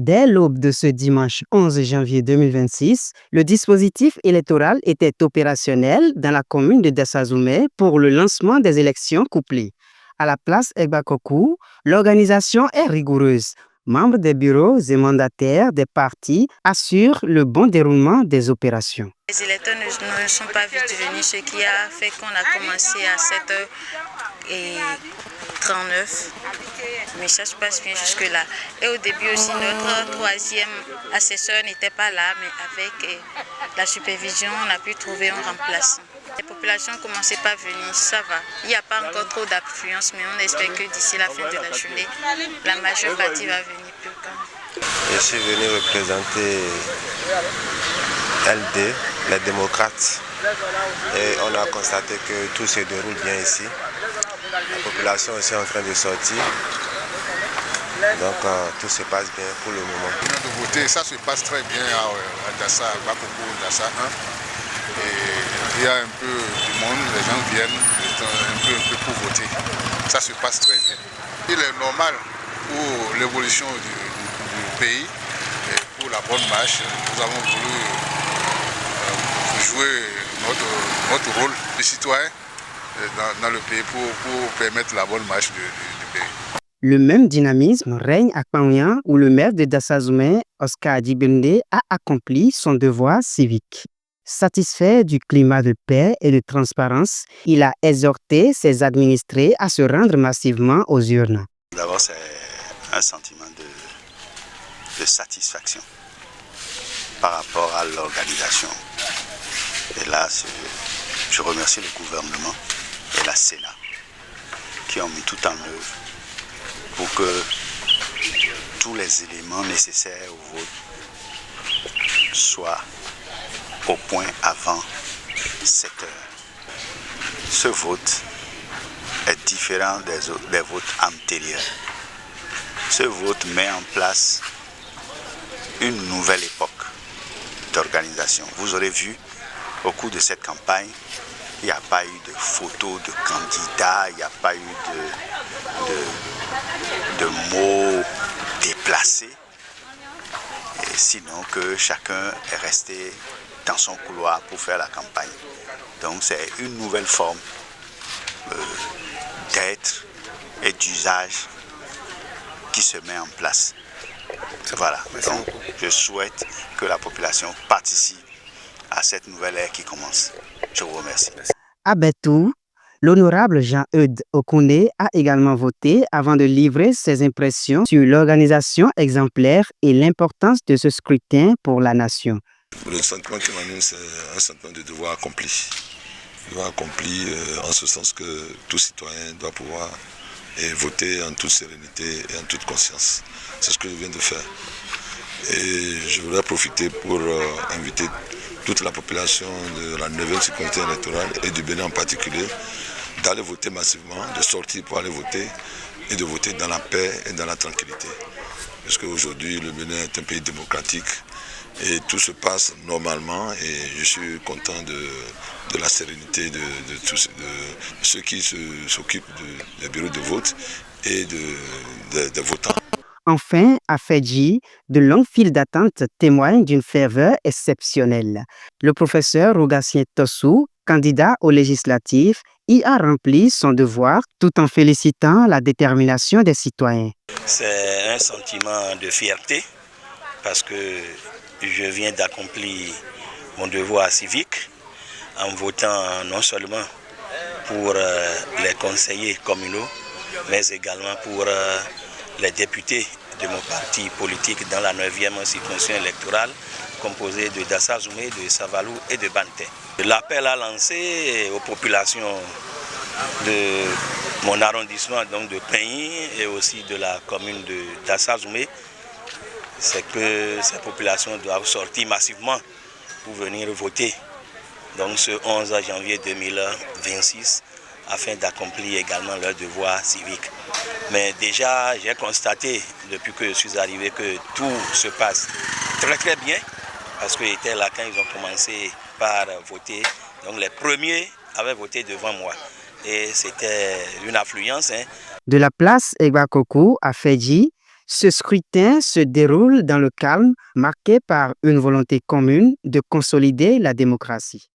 Dès l'aube de ce dimanche 11 janvier 2026, le dispositif électoral était opérationnel dans la commune de Dessazoumé pour le lancement des élections couplées. À la place Egbakokou, l'organisation est rigoureuse. Membres des bureaux et mandataires des partis assurent le bon déroulement des opérations. Les électeurs ne sont pas vite venus, ce qui a fait qu'on a commencé à 7h39. Mais ça se passe bien jusque-là. Et au début aussi, notre troisième assesseur n'était pas là, mais avec la supervision, on a pu trouver un remplaçant. Les populations ne commençaient pas à venir, ça va. Il n'y a pas encore trop d'affluence, mais on espère que d'ici la fin de la journée, la majeure partie va venir plus calme. Je suis venu représenter LD, les démocrates, et on a constaté que tout se déroule bien ici. La population est en train de sortir, donc tout se passe bien pour le moment. De voter, ça se passe très bien à Dassa, à Bakoko, Dassa 1. Et il y a un peu du monde, les gens viennent un peu pour voter. Ça se passe très bien. Il est normal pour l'évolution du pays et pour la bonne marche. Nous avons voulu jouer notre rôle de citoyen dans le pays pour permettre la bonne marche du pays. Le même dynamisme règne à Kpamouyan où le maire de Dessazoumé, Oscar Adjibende, a accompli son devoir civique. Satisfait du climat de paix et de transparence, il a exhorté ses administrés à se rendre massivement aux urnes. D'abord, c'est un sentiment de satisfaction par rapport à l'organisation. Et là, je remercie le gouvernement et la Sénat qui ont mis tout en œuvre pour que tous les éléments nécessaires au vote soient au point avant 7 heures. Ce vote est différent des votes antérieurs. Ce vote met en place une nouvelle époque d'organisation. Vous aurez vu, au cours de cette campagne, il n'y a pas eu de photos de candidats, il n'y a pas eu de mots déplacés, et sinon que chacun est resté dans son couloir pour faire la campagne. Donc c'est une nouvelle forme d'être et d'usage qui se met en place. Voilà, donc je souhaite que la population participe à cette nouvelle ère qui commence. Je vous remercie. À Betou, l'honorable Jean-Eudes Okouné a également voté avant de livrer ses impressions sur l'organisation exemplaire et l'importance de ce scrutin pour la nation. Le sentiment qui m'anime, c'est un sentiment de devoir accompli. Devoir accompli en ce sens que tout citoyen doit pouvoir voter en toute sérénité et en toute conscience. C'est ce que je viens de faire. Et je voudrais profiter pour inviter toute la population de la 9e circonscription électorale et du Bénin en particulier d'aller voter massivement, de sortir pour aller voter et de voter dans la paix et dans la tranquillité. Parce qu'aujourd'hui, le Bénin est un pays démocratique et tout se passe normalement et je suis content de la sérénité de ceux qui s'occupent des bureaux de vote et des votants. Enfin, à Fedji, de longues files d'attente témoignent d'une ferveur exceptionnelle. Le professeur Rogatien Tossou, candidat aux législatives, y a rempli son devoir tout en félicitant la détermination des citoyens. C'est un sentiment de fierté parce que je viens d'accomplir mon devoir civique en votant non seulement pour les conseillers communaux, mais également pour les députés de mon parti politique dans la 9e circonscription électorale composée de Dessazoumé, de Savalou et de Banté. L'appel à lancer aux populations de mon arrondissement, donc de Peigny et aussi de la commune de Dessazoumé, c'est que ces populations doivent sortir massivement pour venir voter donc ce 11 janvier 2026 afin d'accomplir également leur devoir civique. Mais déjà, j'ai constaté depuis que je suis arrivé que tout se passe très très bien parce que j'étais là quand ils ont commencé par voter. Donc les premiers avaient voté devant moi et c'était une affluence. De la place Egbakokou à Fedji, Ce scrutin se déroule dans le calme, marqué par une volonté commune de consolider la démocratie.